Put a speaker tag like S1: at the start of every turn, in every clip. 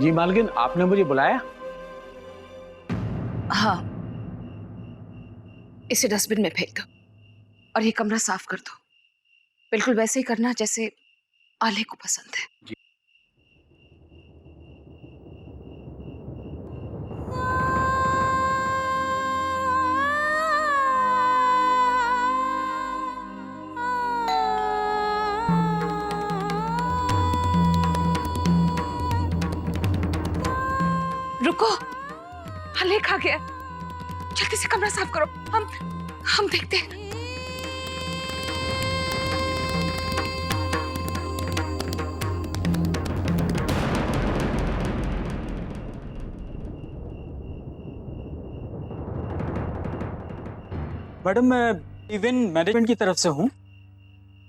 S1: जी मालकिन, आपने मुझे बुलाया?
S2: हाँ, इसे डस्टबिन में फेंक दो और ये कमरा साफ कर दो। बिल्कुल वैसे ही करना जैसे आले को पसंद है।
S1: जी।
S2: रुको, आले खा गया। जल्दी से कमरा साफ करो। हम देखते हैं।
S3: मैडम, मैं इवेंट मैनेजमेंट की तरफ से हूँ।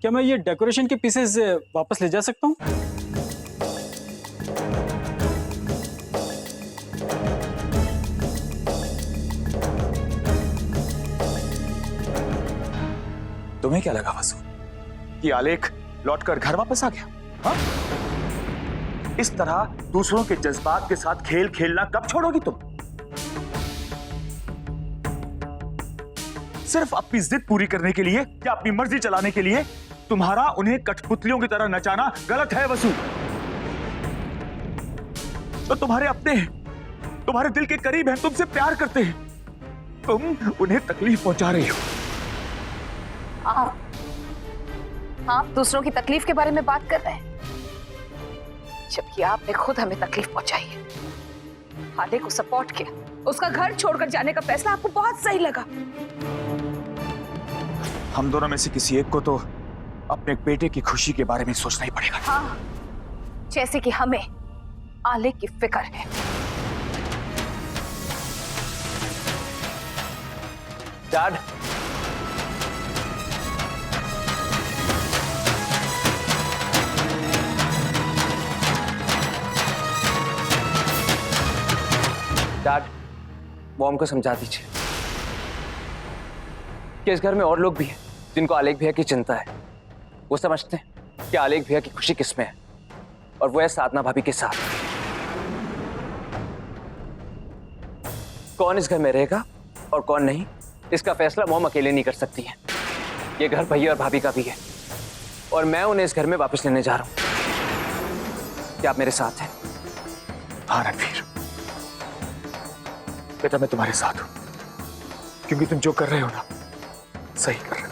S3: क्या मैं ये डेकोरेशन के पीसेस वापस ले जा सकता हूँ?
S4: तुम्हें क्या लगा वसु कि आलेख लौटकर घर वापस आ गया? हाँ? इस तरह दूसरों के जज्बात के साथ खेल खेलना कब छोड़ोगी तुम? सिर्फ अपनी जिद पूरी करने के लिए या अपनी मर्जी चलाने के लिए तुम्हारा उन्हें कठपुतलियों की तरह नचाना गलत है वसु। तो तुम्हारे अपने हैं, तुम्हारे दिल के करीब हैं, तुमसे प्यार करते हैं, तुम उन्हें तकलीफ पहुंचा रही हो।
S2: आप दूसरों की तकलीफ के बारे में बात कर रहे हैं, जबकि आपने खुद हमें तकलीफ पहुंचाई है। आले को सपोर्ट किया, उसका घर छोड़कर जाने का फैसला आपको बहुत सही लगा।
S4: हम दोनों में से किसी एक को तो अपने बेटे की खुशी के बारे में सोचना ही पड़ेगा।
S2: हाँ, जैसे कि हमें आले की फिक्र है।
S1: डैड, डैड, मॉम को समझा दीजिए कि इस घर में और लोग भी हैं जिनको आलेख भैया की चिंता है। वो समझते हैं कि आलेख भैया की खुशी किसमें है, और वो है साधना भाभी के साथ। कौन इस घर में रहेगा और कौन नहीं, इसका फैसला मॉम अकेले नहीं कर सकती है। ये घर भैया और भाभी का भी है, और मैं उन्हें इस घर में वापस लेने जा रहा हूं। क्या आप मेरे साथ हैं?
S4: हाँ रणवीर, बेटा मैं तुम्हारे साथ हूं, क्योंकि तुम जो कर रहे हो ना, सही कर रहे हो।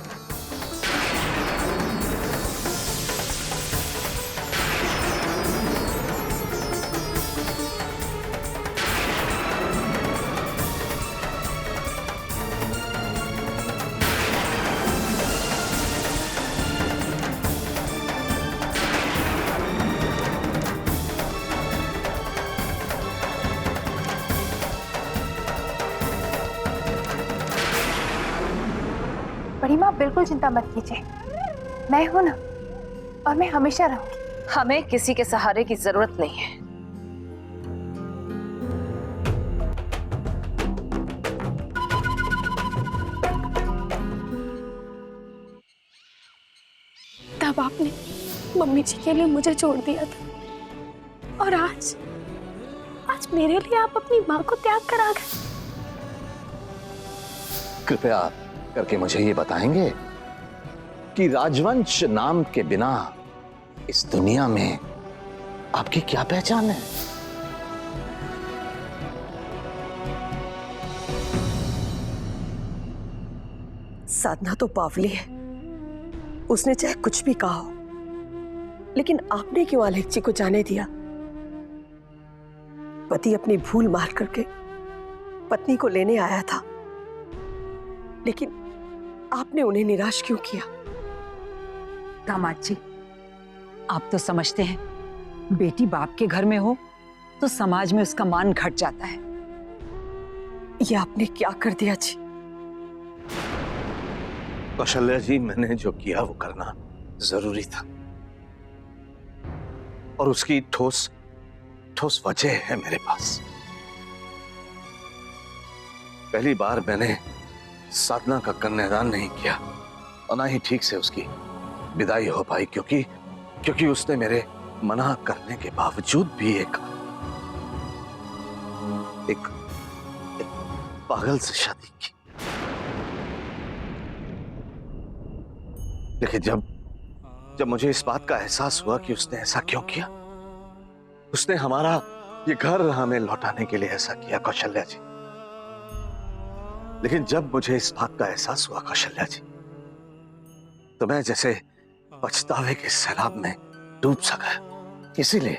S5: बड़ी माँ, बिल्कुल चिंता मत कीजिए, मैं हूं ना, और मैं हमेशा रहूंगी।
S2: हमें किसी के सहारे की जरूरत नहीं है।
S5: तब आपने मम्मी जी के लिए मुझे छोड़ दिया था, और आज मेरे लिए आप अपनी माँ को त्याग कर आ गए।
S6: कृपया करके मुझे ये बताएंगे कि राजवंश नाम के बिना इस दुनिया में आपकी क्या पहचान है?
S7: साधना तो बावली है, उसने चाहे कुछ भी कहा हो, लेकिन आपने क्यों आलेख जी को जाने दिया? पति अपनी भूल मार करके पत्नी को लेने आया था, लेकिन आपने उन्हें निराश क्यों किया?
S8: दामाद जी, आप तो समझते हैं, बेटी बाप के घर में हो तो समाज में उसका मान घट जाता है।
S7: ये आपने क्या कर दिया जी?
S6: कौशल्या जी, मैंने जो किया वो करना जरूरी था, और उसकी ठोस वजह है मेरे पास। पहली बार मैंने साधना का कन्यादान नहीं किया, और ना ही ठीक से उसकी विदाई हो पाई, क्योंकि उसने मेरे मना करने के बावजूद भी एक एक पागल से शादी की। लेकिन जब मुझे इस बात का एहसास हुआ कि उसने ऐसा क्यों किया, उसने हमारा ये घर हमें लौटाने के लिए ऐसा किया कौशल्या जी, लेकिन जब मुझे इस बात का एहसास हुआ कौशल्या जी, तो मैं जैसे पछतावे के सैलाब में डूब सा गया। इसीलिए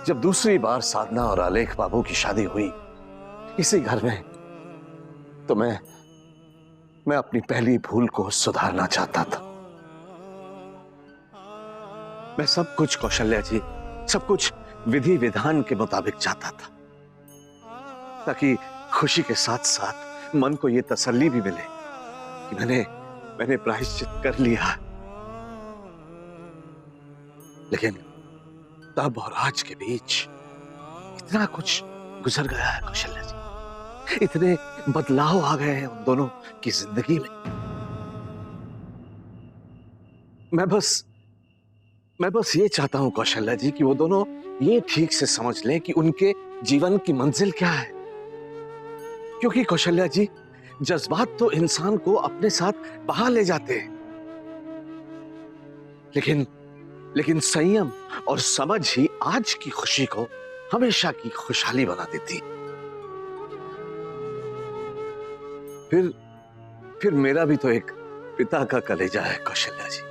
S6: जब दूसरी बार साधना और आलेख बाबू की शादी हुई इसी घर में, तो मैं अपनी पहली भूल को सुधारना चाहता था। मैं सब कुछ कौशल्या जी, सब कुछ विधि विधान के मुताबिक चाहता था, ताकि खुशी के साथ साथ मन को यह तसल्ली भी मिले कि मैंने प्रायश्चित कर लिया। लेकिन तब और आज के बीच इतना कुछ गुजर गया है कौशल्या जी, इतने बदलाव आ गए हैं उन दोनों की जिंदगी में। मैं बस ये चाहता हूं कौशल्या जी कि वो दोनों ये ठीक से समझ लें कि उनके जीवन की मंजिल क्या है। क्योंकि कौशल्या जी, जज्बात तो इंसान को अपने साथ बहा ले जाते हैं, लेकिन संयम और समझ ही आज की खुशी को हमेशा की खुशहाली बना देती। फिर मेरा भी तो एक पिता का कलेजा है कौशल्या जी।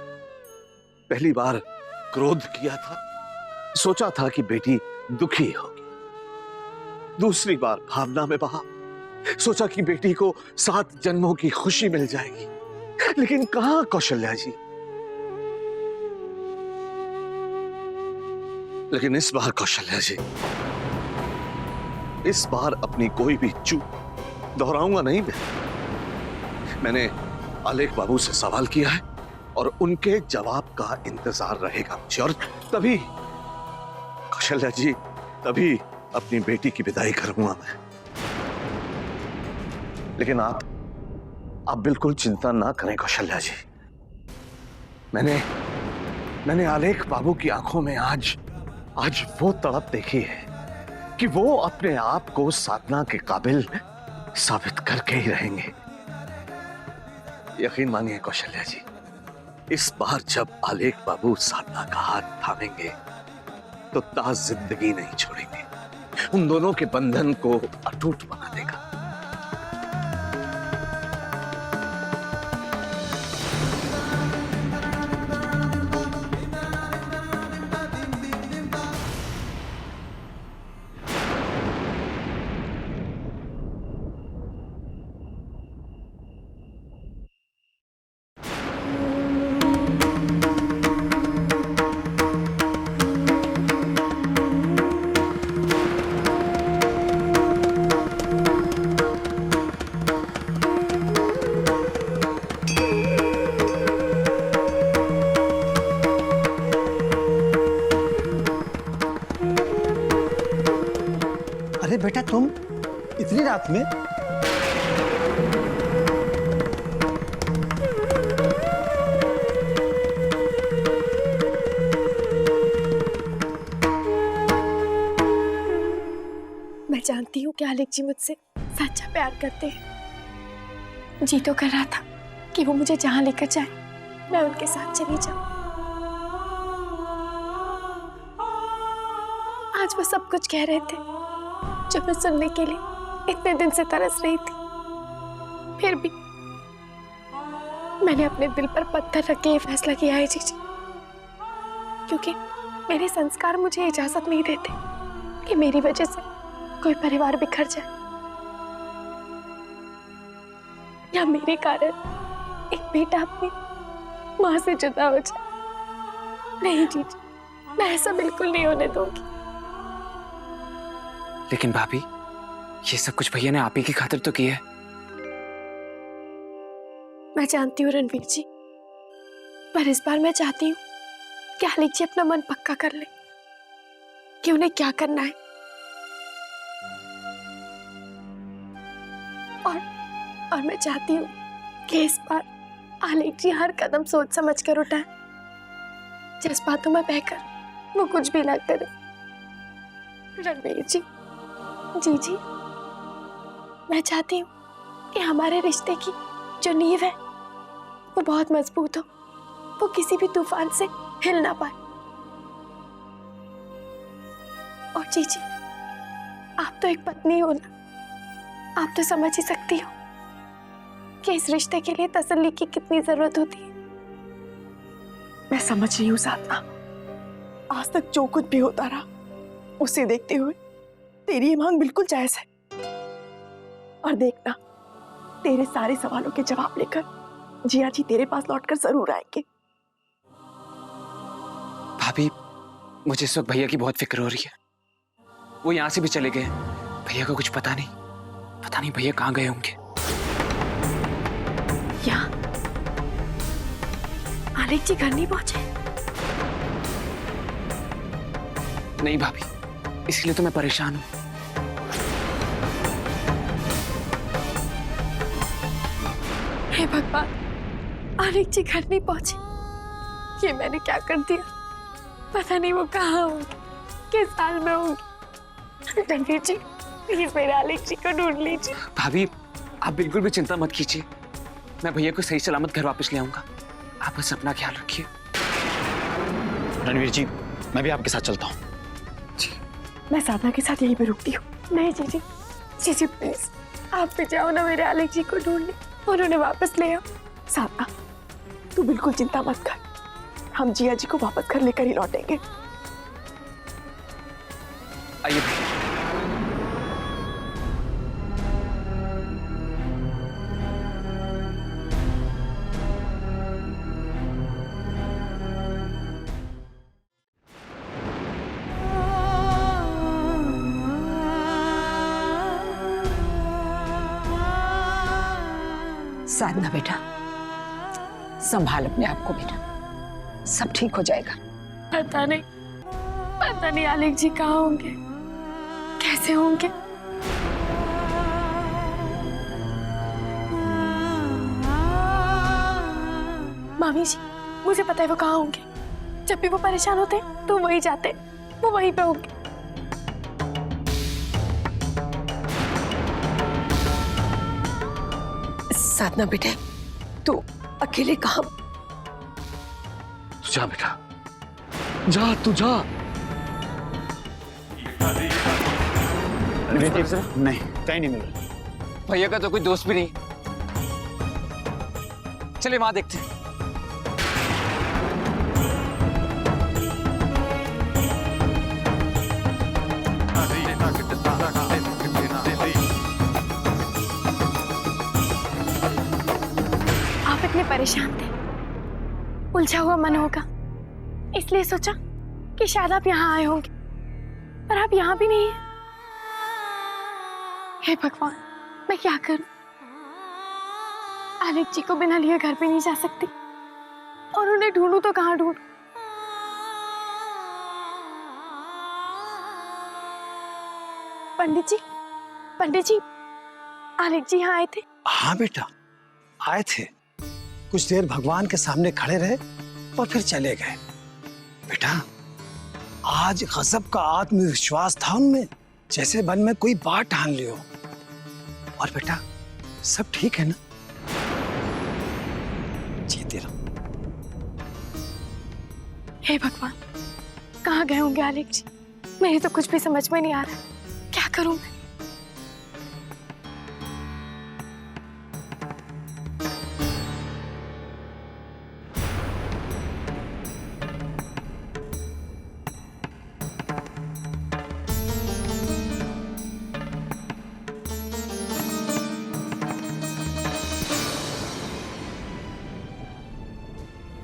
S6: पहली बार क्रोध किया था, सोचा था कि बेटी दुखी होगी। दूसरी बार भावना में बहा, सोचा कि बेटी को 7 जन्मों की खुशी मिल जाएगी। लेकिन कहां कौशल्या जी, लेकिन इस बार कौशल्या जी, इस बार अपनी कोई भी चूक दोहराऊंगा नहीं। मैंने आलेख बाबू से सवाल किया है और उनके जवाब का इंतजार रहेगा मुझे, और तभी कौशल्या जी, तभी अपनी बेटी की विदाई करूंगा मैं। लेकिन आप बिल्कुल चिंता ना करें कौशल्या जी। मैंने आलेख बाबू की आंखों में आज वो तड़प देखी है कि वो अपने आप को साधना के काबिल साबित करके ही रहेंगे। यकीन मानिए कौशल्या जी, इस बार जब आलेख बाबू साधना का हाथ थामेंगे तो ताज जिंदगी नहीं छोड़ेंगे, उन दोनों के बंधन को अटूट बना देगा।
S9: अरे बेटा, तुम इतनी रात में?
S5: मैं जानती हूँ कि आलेख जी मुझसे सच्चा प्यार करते हैं। जी तो कर रहा था कि वो मुझे जहां लेकर जाए मैं उनके साथ चली जाऊं। आज वो सब कुछ कह रहे थे जो मैं सुनने के लिए इतने दिन से तरस रही थी। फिर भी मैंने अपने दिल पर पत्थर रख के ये फैसला किया है जीजी, क्योंकि मेरे संस्कार मुझे इजाजत नहीं देते कि मेरी वजह से कोई परिवार बिखर जाए या मेरे कारण एक बेटा अपनी मां से जुदा हो जाए। नहीं जीजी, मैं ऐसा बिल्कुल नहीं होने दूंगी।
S1: लेकिन भाभी, ये सब कुछ भैया ने आप ही की खातिर तो किया है।
S5: मैं जानती हूँ रणवीर जी, पर इस बार मैं चाहती हूँ कि आलेख जी अपना मन पक्का कर ले कि उन्हें क्या करना है, और मैं चाहती हूँ कि इस बार आलेख जी हर कदम सोच समझ कर उठाएं, जज्बातों में बहकर वो कुछ भी ना करे। रणवीर जी, जी मैं चाहती हूँ कि हमारे रिश्ते की जो नींव है वो बहुत मजबूत हो, वो किसी भी तूफान से हिल ना पाए। और जीजी, आप तो एक पत्नी हो ना, आप तो समझ ही सकती हो कि इस रिश्ते के लिए तसल्ली की कितनी जरूरत होती है।
S7: मैं समझ रही हूँ साधना, आज तक जो कुछ भी होता रहा उसे देखते हुए तेरी ये मांग बिल्कुल जायज है। और देखना, तेरे सारे सवालों के जवाब लेकर जिया जी तेरे पास लौटकर जरूर आएंगे।
S1: भाभी, मुझे इस वक्त भैया की बहुत फिक्र हो रही है। वो यहाँ से भी चले गए, भैया को कुछ पता नहीं भैया कहाँ गए होंगे।
S5: यहाँ आलेख जी घर नहीं पहुंचे?
S1: नहीं भाभी, इसलिए तो मैं परेशान हूँ।
S5: हे भगवान, आलेख जी घर नहीं पहुंचे। ये मैंने क्या कर दिया? पता नहीं वो कहाँ होंगे, किस हाल में होंगे। रणवीर जी, प्लीज मेरे आलेख जी को ढूंढ लीजिए।
S1: भाभी, आप बिल्कुल भी चिंता मत कीजिए, मैं भैया को सही सलामत घर वापस ले आऊंगा। आप बस अपना ख्याल रखिए।
S9: रणवीर जी, मैं भी आपके साथ चलता हूँ।
S7: मैं साधना के साथ यहीं पे रुकती हूँ।
S5: नहीं जीजी, जीजी प्लीज आप भी जाओ ना मेरे आलेख जी को ढूंढने, उन्होंने वापस ले आओ।
S7: साधना, तू बिल्कुल चिंता मत कर, हम जिया जी को वापस घर लेकर ही लौटेंगे।
S1: आइए भैया।
S8: साधना बेटा, संभाल अपने आप को बेटा, सब ठीक हो जाएगा।
S5: पता नहीं आलेख जी कहाँ होंगे, कैसे होंगे। मामी जी, मुझे पता है वो कहाँ होंगे। जब भी वो परेशान होते हैं तो वहीं जाते हैं, वो वहीं पे होंगे।
S7: साधना बेटे, तू अकेले कहाँ?
S6: तू जा बेटा, जा तू जा।
S9: नहीं, कहीं नहीं मिल रहा।
S1: भैया का तो कोई दोस्त भी नहीं। चलिए वहां देखते हैं।
S5: आप इतने परेशान थे, उलझा हुआ मन होगा, इसलिए सोचा कि शायद आप यहाँ आए होंगे, पर आप यहाँ भी नहीं हैं। हे भगवान, मैं क्या करूं? आलेख जी को बिना लिए घर पे नहीं जा सकती, और उन्हें ढूंढूं तो कहाँ ढूंढूं? पंडित जी, आलेख जी यहाँ आए थे?
S9: हाँ बेटा, आए थे। कुछ देर भगवान के सामने खड़े रहे और फिर चले गए। बेटा, आज गजब का आत्मविश्वास था उनमें, जैसे मन में कोई बात ठान ली हो। और बेटा, सब ठीक है ना? जीते रहो।
S5: हे भगवान, कहाँ गए होंगे आलेख जी? मेरी तो कुछ भी समझ में नहीं आ रहा, क्या करूं मैं?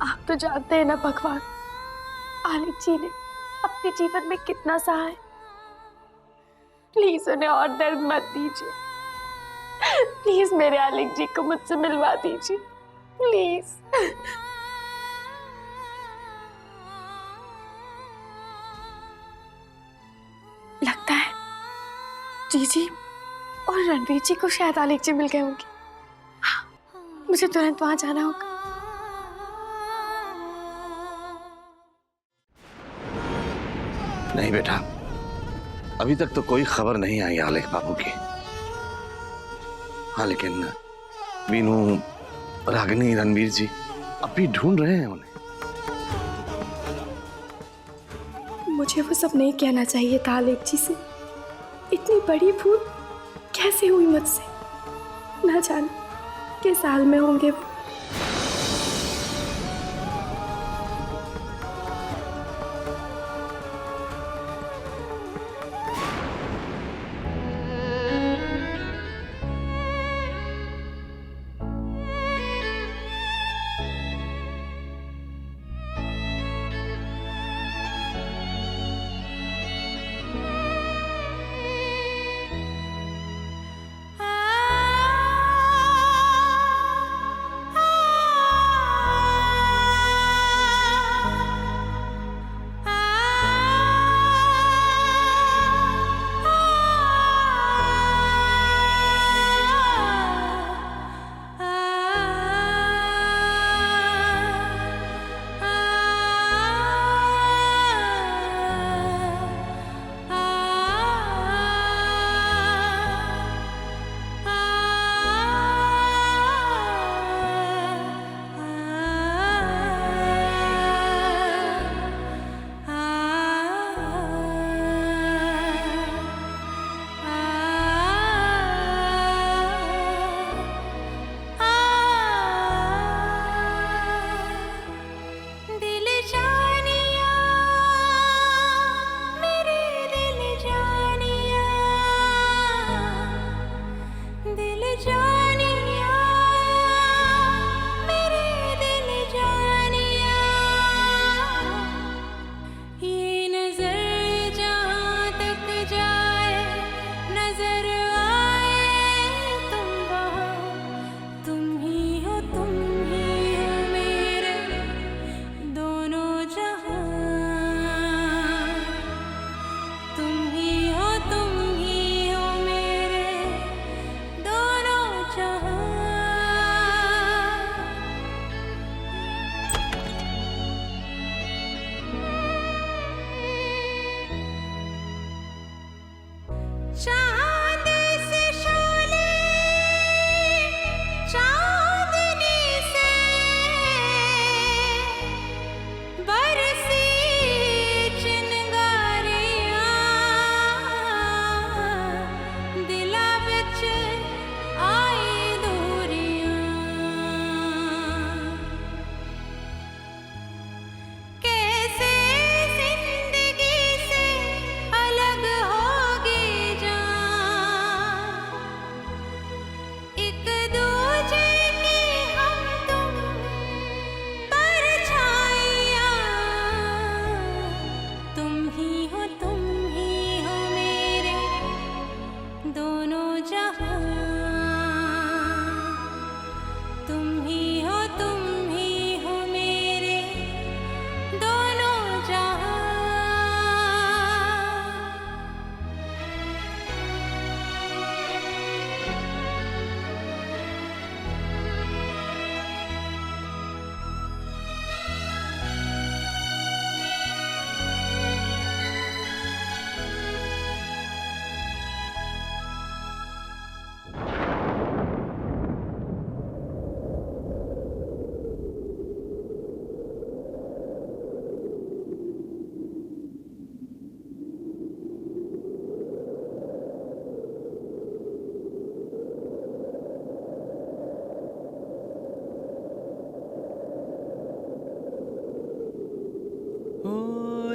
S5: आप तो जानते हैं ना भगवान, आलेख जी ने अपने जीवन में कितना सहा है। प्लीज उन्हें और दर्द मत दीजिए। प्लीज मेरे आलेख जी को मुझसे मिलवा दीजिए, प्लीज। लगता है जीजी और रणवीर जी को शायद आलेख जी मिल गए होंगे। हाँ, मुझे तुरंत वहां जाना होगा।
S6: नहीं बेटा, अभी तक तो कोई खबर नहीं आई आलेख बाबू की। हाँ, लेकिन वीनू, रागिनी, रणवीर जी अब भी ढूंढ रहे हैं उन्हें।
S5: मुझे वो सब नहीं कहना चाहिए था आलेख जी से। इतनी बड़ी भूल कैसे हुई मुझसे। ना जाने किस हाल में होंगे वो।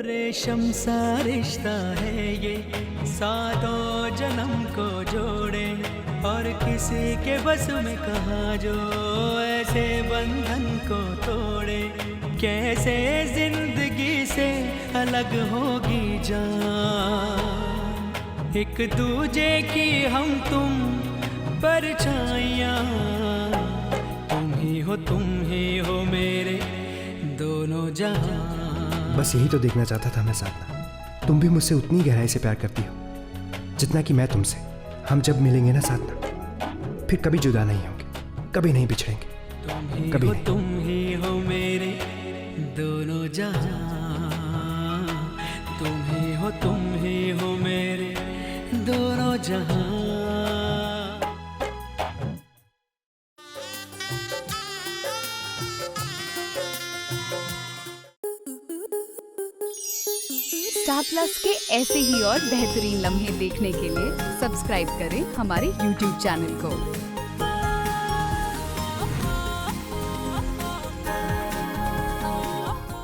S10: रेशम सा रिश्ता है ये, सातों जन्म को जोड़े, और किसी के बस में कहाँ जो ऐसे बंधन को तोड़े। कैसे जिंदगी से अलग होगी जान, एक दूजे की हम तुम परछाइयाँ। तुम ही हो मेरे दोनों जहां।
S11: बस यही तो देखना चाहता था मैं साधना, तुम भी मुझसे उतनी गहराई से प्यार करती हो जितना कि मैं तुमसे। हम जब मिलेंगे ना साधना, फिर कभी जुदा नहीं होंगे, कभी नहीं बिछड़ेंगे, कभी नहीं।
S10: तुम ही हो मेरे दोनों जहां, तुम ही हो मेरे जहां।
S2: स्टार प्लस के ऐसे ही और बेहतरीन लम्हे देखने के लिए सब्सक्राइब करें हमारे YouTube चैनल को।